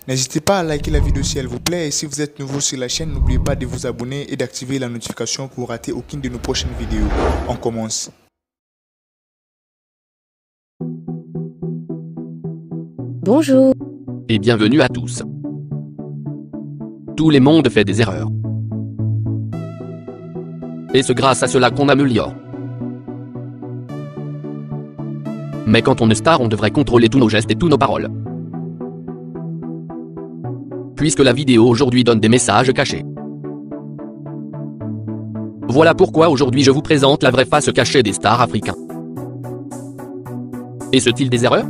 N'hésitez pas à liker la vidéo si elle vous plaît et si vous êtes nouveau sur la chaîne, n'oubliez pas de vous abonner et d'activer la notification pour rater aucune de nos prochaines vidéos. On commence. Bonjour. Et bienvenue à tous. Tout le monde fait des erreurs. Et c'est grâce à cela qu'on améliore. Mais quand on est star, on devrait contrôler tous nos gestes et toutes nos paroles. Puisque la vidéo aujourd'hui donne des messages cachés. Voilà pourquoi aujourd'hui je vous présente la vraie face cachée des stars africains. Et ce-t-il des erreurs?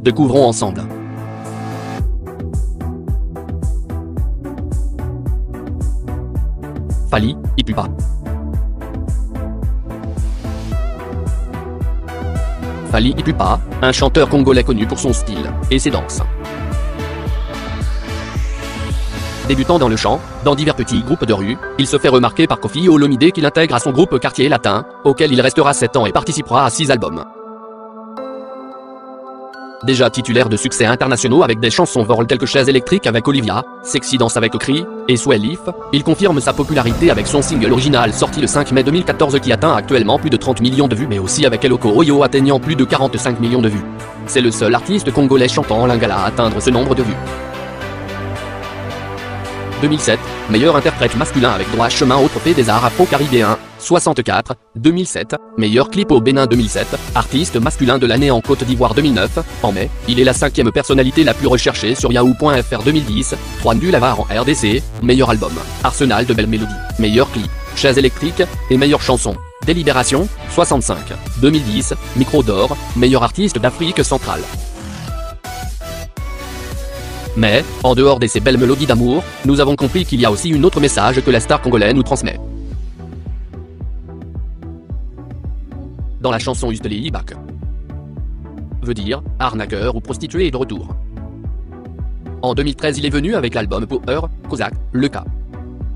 Découvrons ensemble. Fally Ipupa. Fally Ipupa, un chanteur congolais connu pour son style et ses danses. Débutant dans le chant, dans divers petits groupes de rue, il se fait remarquer par Koffi Olomidé qu'il intègre à son groupe Quartier Latin, auquel il restera 7 ans et participera à 6 albums. Déjà titulaire de succès internationaux avec des chansons vol telles que Chaise électrique avec Olivia, Sexy Dance avec Cri, et Swell Leaf, il confirme sa popularité avec son single original sorti le 5 mai 2014 qui atteint actuellement plus de 30 millions de vues mais aussi avec Eloko Oyo atteignant plus de 45 millions de vues. C'est le seul artiste congolais chantant en lingala à atteindre ce nombre de vues. 2007, meilleur interprète masculin avec droit chemin au trophée des arts afro-caribéens, 64, 2007, meilleur clip au Bénin 2007, artiste masculin de l'année en Côte d'Ivoire 2009, en mai, il est la 5e personnalité la plus recherchée sur Yahoo.fr 2010, 3 nuls avare en RDC, meilleur album, Arsenal de belles mélodies, meilleur clip, Chaise électrique, et meilleure chanson, Délibération, 65, 2010, Micro d'or, meilleur artiste d'Afrique centrale. Mais, en dehors de ces belles mélodies d'amour, nous avons compris qu'il y a aussi une autre message que la star congolaise nous transmet. Dans la chanson Usteli Back. Veut dire, arnaqueur ou prostituée est de retour. En 2013 il est venu avec l'album Power, Kozak, le cas.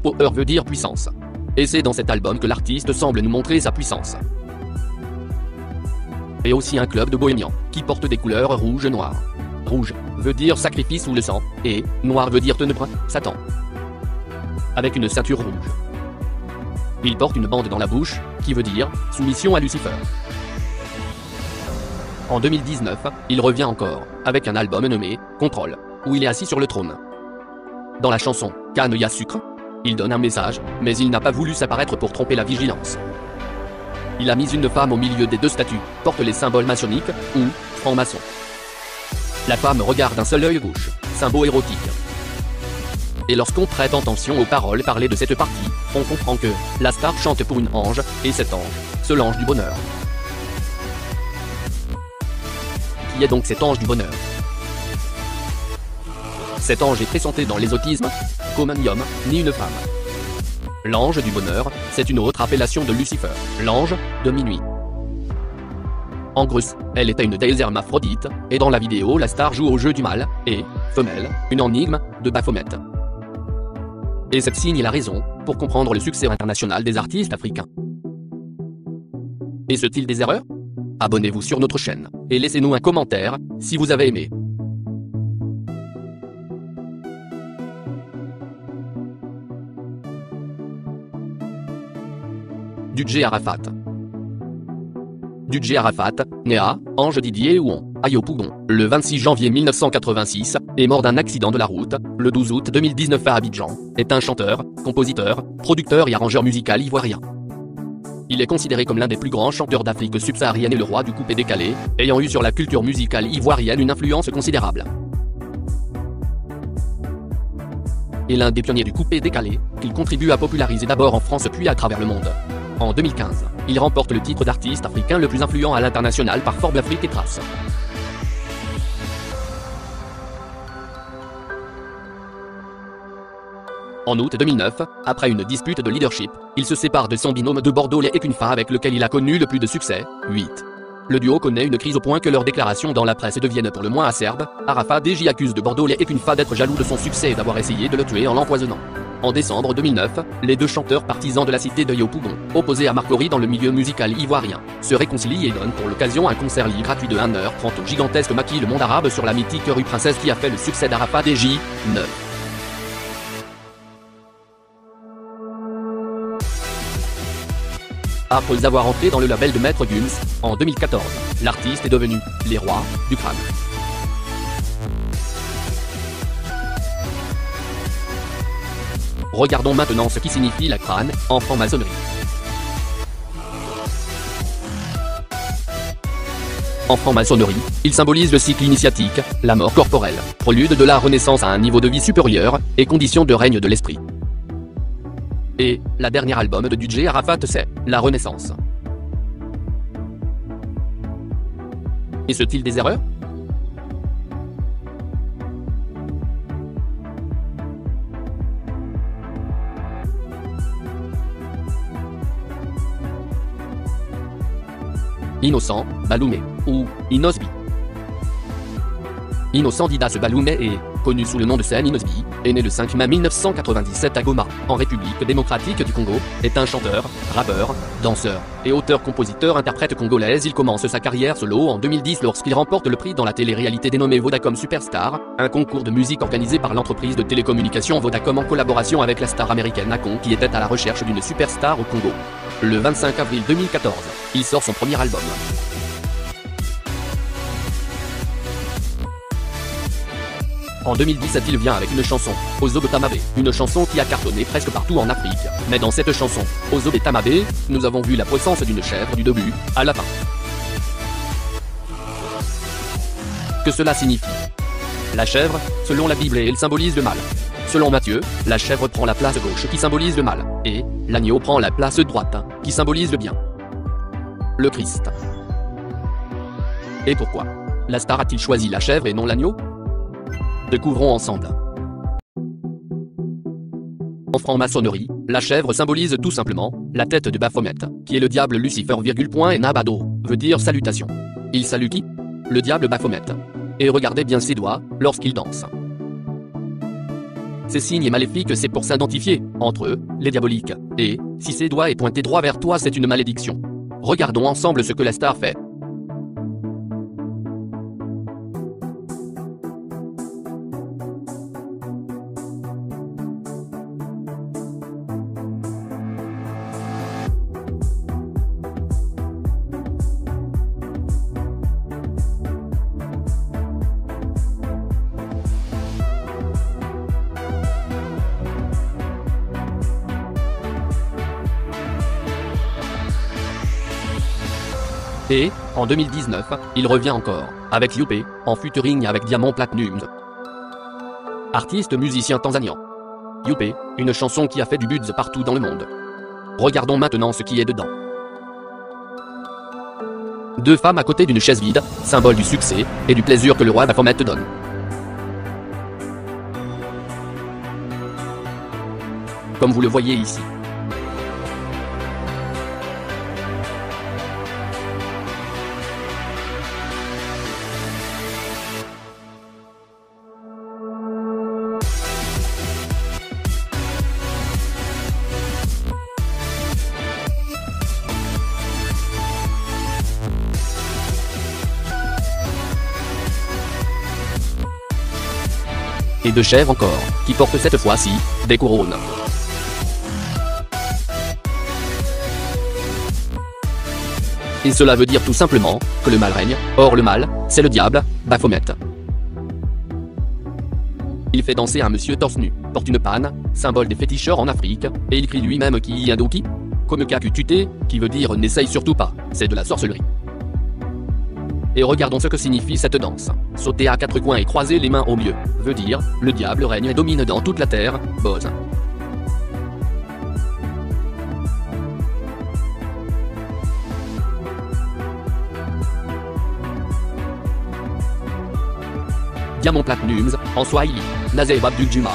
Power veut dire puissance. Et c'est dans cet album que l'artiste semble nous montrer sa puissance. Et aussi un club de bohémiens, qui porte des couleurs rouge et noir. Rouge veut dire sacrifice ou le sang, et noir veut dire ténèbres, Satan. Avec une ceinture rouge. Il porte une bande dans la bouche, qui veut dire soumission à Lucifer. En 2019, il revient encore, avec un album nommé Contrôle, où il est assis sur le trône. Dans la chanson Canne ya sucre, il donne un message, mais il n'a pas voulu s'apparaître pour tromper la vigilance. Il a mis une femme au milieu des deux statues, porte les symboles maçonniques, ou franc-maçon. La femme regarde d'un seul œil gauche, symbole érotique. Et lorsqu'on prête attention aux paroles parlées de cette partie, on comprend que la star chante pour une ange, et cet ange, c'est l'ange du bonheur. Qui est donc cet ange du bonheur? Cet ange est présenté dans l'ésotisme comme un homme, ni une femme. L'ange du bonheur, c'est une autre appellation de Lucifer, l'ange de minuit. En gros, elle était une déesse hermaphrodite, et dans la vidéo la star joue au jeu du mâle, et, femelle, une énigme, de Baphomet. Et cette signe est la raison, pour comprendre le succès international des artistes africains. Et ce-t-il des erreurs? Abonnez-vous sur notre chaîne, et laissez-nous un commentaire, si vous avez aimé. DJ Arafat. DJ Arafat, né à Ange Didier Ouon, à Yopougon, le 26 janvier 1986, est mort d'un accident de la route, le 12 août 2019 à Abidjan, est un chanteur, compositeur, producteur et arrangeur musical ivoirien. Il est considéré comme l'un des plus grands chanteurs d'Afrique subsaharienne et le roi du coupé-décalé, ayant eu sur la culture musicale ivoirienne une influence considérable. Et l'un des pionniers du coupé-décalé, qu'il contribue à populariser d'abord en France puis à travers le monde. En 2015, il remporte le titre d'artiste africain le plus influent à l'international par Forbes Afrique et Trace. En août 2009, après une dispute de leadership, il se sépare de son binôme de Bordeaux les Ekunfa avec lequel il a connu le plus de succès, 8. Le duo connaît une crise au point que leurs déclarations dans la presse deviennent pour le moins acerbes. Arafat DJ accuse de Bordeaux les Ekunfa d'être jaloux de son succès et d'avoir essayé de le tuer en l'empoisonnant. En décembre 2009, les deux chanteurs partisans de la cité de Yopougon, opposés à Marcory dans le milieu musical ivoirien, se réconcilient et donnent pour l'occasion un concert libre gratuit de 1h30 au gigantesque maquis Le Monde Arabe sur la mythique rue Princesse qui a fait le succès d'Arafat et J9. Après avoir entré dans le label de Maître Gims, en 2014, l'artiste est devenu les rois du crâne. Regardons maintenant ce qui signifie la crâne en franc-maçonnerie. En franc-maçonnerie, il symbolise le cycle initiatique, la mort corporelle, prélude de la renaissance à un niveau de vie supérieur, et condition de règne de l'esprit. Et, la dernière album de DJ Arafat c'est La Renaissance. Est-ce-t-il des erreurs? Innocent, Baloumé, ou Inosbi. Innocent Didas Baloumé est, connu sous le nom de scène Inosbi, est né le 5 mai 1997 à Goma, en République démocratique du Congo, est un chanteur, rappeur, danseur, et auteur-compositeur-interprète congolaise. Il commence sa carrière solo en 2010 lorsqu'il remporte le prix dans la télé-réalité dénommée Vodacom Superstar, un concours de musique organisé par l'entreprise de télécommunications Vodacom en collaboration avec la star américaine Akon qui était à la recherche d'une superstar au Congo. Le 25 avril 2014, il sort son premier album. En 2017 il vient avec une chanson, Ozobe Tamabé, une chanson qui a cartonné presque partout en Afrique. Mais dans cette chanson, Ozobe Tamabé, nous avons vu la présence d'une chèvre du début à la fin. Que cela signifie? La chèvre, selon la Bible, elle symbolise le mal. Selon Matthieu, la chèvre prend la place gauche qui symbolise le mal, et l'agneau prend la place droite, qui symbolise le bien. Le Christ. Et pourquoi la star a-t-il choisi la chèvre et non l'agneau? Découvrons ensemble. En franc-maçonnerie, la chèvre symbolise tout simplement la tête de Baphomet, qui est le diable Lucifer, et Nabado, veut dire salutation. Il salue qui? Le diable Baphomet. Et regardez bien ses doigts, lorsqu'il danse. Ces signes maléfiques, c'est pour s'identifier, entre eux, les diaboliques, et, si ses doigts est pointé droit vers toi, c'est une malédiction. Regardons ensemble ce que la star fait. Et, en 2019, il revient encore, avec Youpé, en featuring avec Diamant Platnumz. Artiste musicien tanzanien. Youpé, une chanson qui a fait du buzz partout dans le monde. Regardons maintenant ce qui est dedans. Deux femmes à côté d'une chaise vide, symbole du succès, et du plaisir que le roi Baphomet te donne. Comme vous le voyez ici. Et de chèvres encore, qui portent cette fois-ci des couronnes. Et cela veut dire tout simplement que le mal règne, or le mal, c'est le diable, Baphomet. Il fait danser un monsieur torse nu, porte une panne, symbole des féticheurs en Afrique, et il crie lui-même qui Indoki, comme Kakutute, qui veut dire n'essaye surtout pas, c'est de la sorcellerie. Et regardons ce que signifie cette danse. Sauter à quatre coins et croiser les mains au milieu, veut dire, le diable règne et domine dans toute la terre, Boz. Diamant Platnumz, en Swahili, Nazeb Abdul Juma,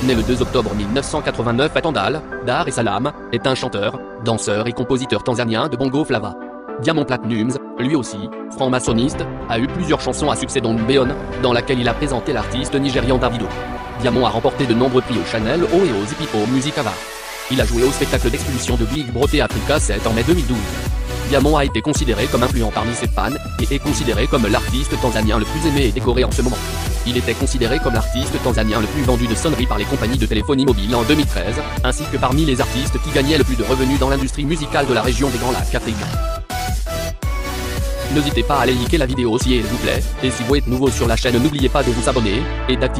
né le 2 octobre 1989 à Tandale, Dar es Salaam, est un chanteur, danseur et compositeur tanzanien de bongo flava. Diamant Platnumz, lui aussi, franc-maçonniste, a eu plusieurs chansons à succès dont Beon, dans laquelle il a présenté l'artiste nigérian Davido. Diamond a remporté de nombreux prix au Chanel O et aux Epipo Music Awards. Il a joué au spectacle d'expulsion de Big Bro Africa 7 en mai 2012. Diamond a été considéré comme influent parmi ses fans, et est considéré comme l'artiste tanzanien le plus aimé et décoré en ce moment. Il était considéré comme l'artiste tanzanien le plus vendu de sonneries par les compagnies de téléphonie mobile en 2013, ainsi que parmi les artistes qui gagnaient le plus de revenus dans l'industrie musicale de la région des Grands Lacs africains. N'hésitez pas à aller liker la vidéo s'il vous plaît, et si vous êtes nouveau sur la chaîne n'oubliez pas de vous abonner, et d'activer